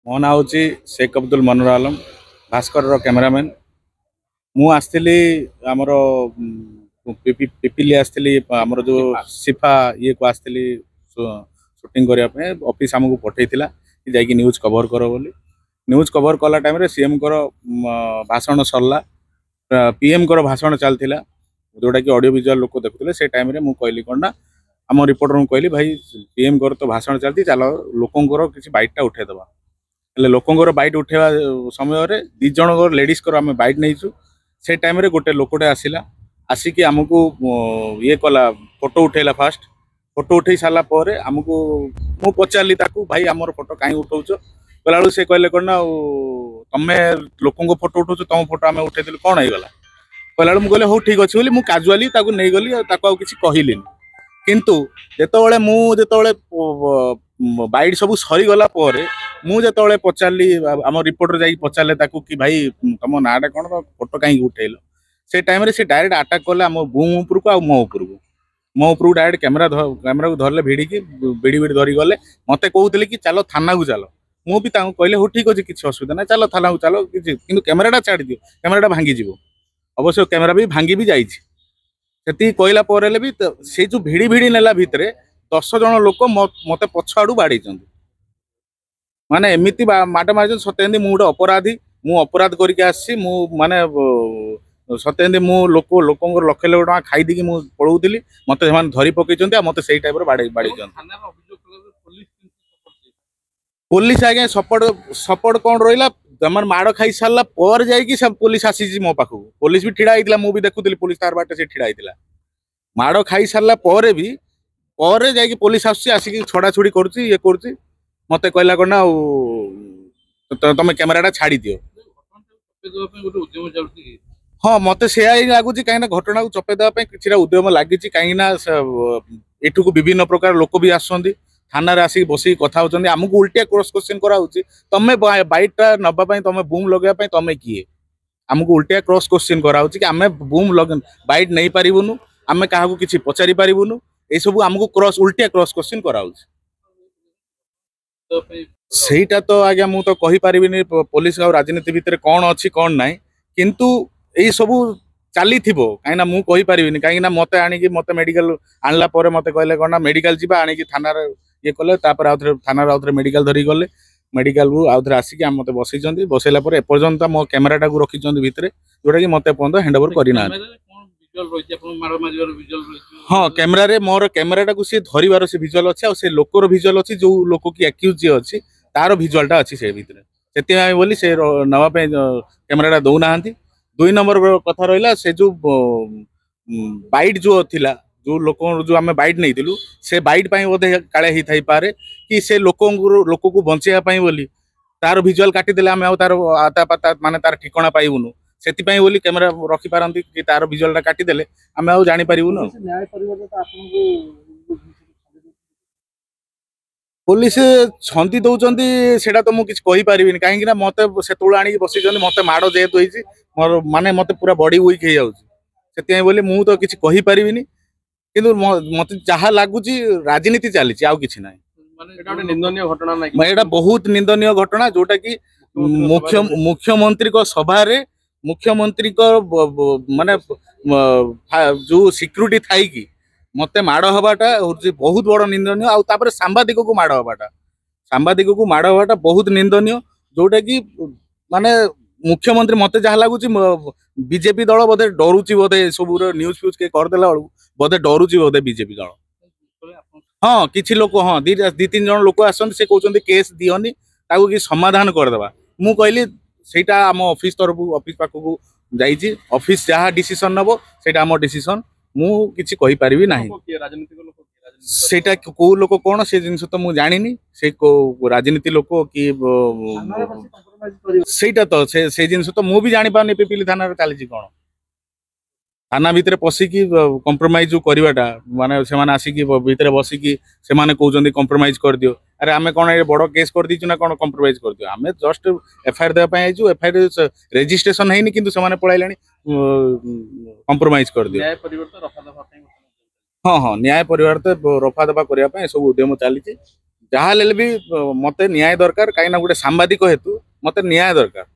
मो ना हूँ शेख अब्दुल मनोर आलम भास्कर कैमेरामैन। मु आसली आमर पिपिली आसली आमर जो सिफा ये को आसली शूटिंग करने ऑफिस आमको पठे कि जाकि न्यूज कवर कर बोली। न्यूज कवर कला टाइम सीएम कर भाषण सरला पीएम कर भाषण चलता जोटा कि ऑडियो विजुअल लोक देखुले से टाइम रे मु कहली कौन ना आम रिपोर्टर को कहली भाई पीएम कर तो भाषण चलती चलो लोकंर किसी बाइटा उठेदबा हेल्ले लोकंर बाइट उठेवा समय दी जन लेडीज को आम बाइट नहीं से टाइम रे गोटे लोकटे आसिला आसिकी आमको ये कला फोटो उठेला फास्ट फोटो उठे सारा पर आमको मु पचारि भाई आमर फोटो कहीं उठाऊच कहला से कहले कौन ना तुम्हें लोक फोटो उठाऊ तुम फोटो आम उठेल कौन होगा कहला मुझे कहले हो ठीक अच्छे मुझे काजुआली नहीं गली किसी कहली किंतु जिते मुझे बाइट सब सरीगला मुझे पचारि आम रिपोर्टर जा पचारे कि भाई तुम नाटा कौन फोटो कहीं उठेल से टाइम से डायरेक्ट आटाक कले आम बूम उपरक आ मो उपरक डायरेक्ट कैमेरा को धरले भिड़िकी भिड़ी धरी गले मत कहते कि चलो थाना को चलो मुझे कहले हो ठीक अच्छे किसी असुविधा ना चलो थाना को चलो कि कैमेराटा छाड़ दियो कैमेराटा भांगी अवश्य कैमेरा भी भांगी भी जाती कहला भी से जो भिड़ी भिड़ी नेला भितर 10 जन लोक मत पछ आड़ू बाड़े माने एमती माड मार सत्य मु गोटे अपराधी मु अपराध करके आसी माने सत्य मु लोक लक्ष लक्ष टाँग खाईदी मु पढ़ाऊली मत धरी पकई मत से टाइप बाड़े पुलिस आज्ञा सपोर्ट सपोर्ट कौन रहा जमार माड़ खाई सारा पर जा पुलिस आसी मो पाख पुलिस भी ठिड़ा होता मुझे देखुली पुलिस तार बाटे से ठिड़ा होता माड़ खाई सारा पर भी पर जा पुलिस आसिक छड़ा छुड़ी कर मत कहला कौन ना तुम कैमेराटा छाड़ी दियो। हाँ मत से लगुच कहीं घटना को चपे देवाई कि उद्यम लगी कहीं को विभिन्न प्रकार लोक भी आसुँच थाना आसिक बस कथा होती आमको उल्टिया क्रॉस क्वेश्चन कराऊँच तुम बाइटा नवाई तुम बूम लगे तुम किए आमको उल्टिया क्रॉस क्वेश्चन कराऊँच कि आम बूम लगे बाइट नहीं पारूनु आम क्या किसी पचारि पारूनु ये सब आमको क्रॉस उल्टिया क्रॉस क्वेश्चन कराऊँच सेटा तो आज्ञा मु तो कही पारिबिनी पुलिस और राजनीति भितर कौन अच्छी कौन ना किंतु यही सब चली कहीं मु कही पारिबिनी कहीं मत आणिकी मत मेडिकल आणला पर मत कहले कौन ना मेडिकल जी आणिकी थाना ये कले आउे थाना आउे मेडिकल धरिक गले मेडिकल को आउे आसिक मत बसई बसैला एपर्यंत मो कैमेराटा को रखी भितर जोटा कि मत एपर्यंत हैंड ओवर करना। हाँ कैमेरा रे मोर कैमेराटा को सी धरिबार से विजुअल अच्छे से लोकर विजुअल अच्छी जो लोक की एक्यूज जी अच्छी तार विजुअलटा अच्छी से भितर से बोली से नवाई कैमेराटा दौना। 2 नंबर कथा रहा से जो बाइट जो थिला जो लोक जो आम बाइट नहीं से बाइट बोधे काले ही थी पारे कि से लोक को बचाई बोली तार विजुअल काटिदेले आम तार आता पाता माने तार ठिकणा पाइबुनु से बोली कैमेरा रखिपारती कि तार विजुअलटा काटिदेले आम आउ जापारूनु। पुलिस छंदी दौरान से तो मुझे कही पारि कहीं मत से आनी बसई मत माड़ जेहेतु होती मोर माने मत पूरा बॉडी वीक हो जाए बोली मुझे तो किसी कही पारि किंतु मत जहाँ लगुच राजनीति चली आउ कि ना निंदनीय घटना ना यहाँ बहुत निंदनीय घटना जोटा कि मुख्यमंत्री सभा मुख्यमंत्री माने जो सिक्यूरीटी थाई कि मत माड़ हवाटा हूँ बहुत बड़ निंदनीय आउे सांबादिक को माड़ हवाटा सांबादिक को माड़ हवाटा बहुत निंदनीय जोटा कि माने मुख्यमंत्री मत जहाँ लगुच बीजेपी दल बोधे डरुची बोधे सब न्यूज फ्यूज के करदेला बेलू बोधे डरुची बोधे बीजेपी दल। हाँ किसी लोक हाँ दी 3 जन लोक आसते से कहते केस दिहनी कि समाधान करदेवा मु कहली सेटा आम ऑफिस तरफ ऑफिस पाखक जाइए ऑफिस जहाँ डिसीजन नब से आम डिसीजन मु किसी कही पारिबी नाही सेटा को लोक कौन से जिनस तो मुझे जानी से राजनीति लोक कि सेटा तो से जिनस तो मुझे जानी पारनी पिपिली थाना चली कौन थाना भितर पशिकी कंप्रोमाइज करवाटा माने से आसिकी भितर बसिकी से कहते कंप्रोमाइज कर दियो अरे आमे कौन बड़ केस कर दीचु ना कौन कंप्रोमाइज कर दियो आमे जस्ट एफआईआर देवाई आईचु एफआईआर रेजिस्ट्रेशन है किंतु से पड़ाइले कंप्रोमाइज कर दियो। हाँ हाँ न्याय परिवर्तन रफा दफा करने सब उद्यम चली ଯାହା ହେଲେ ବି ମତେ ନ୍ୟାୟ ଦରକାର, କାହିଁକି ନା ଗୋଟେ ସାମ୍ବାଦିକ ହେତୁ ମତେ ନ୍ୟାୟ ଦରକାର।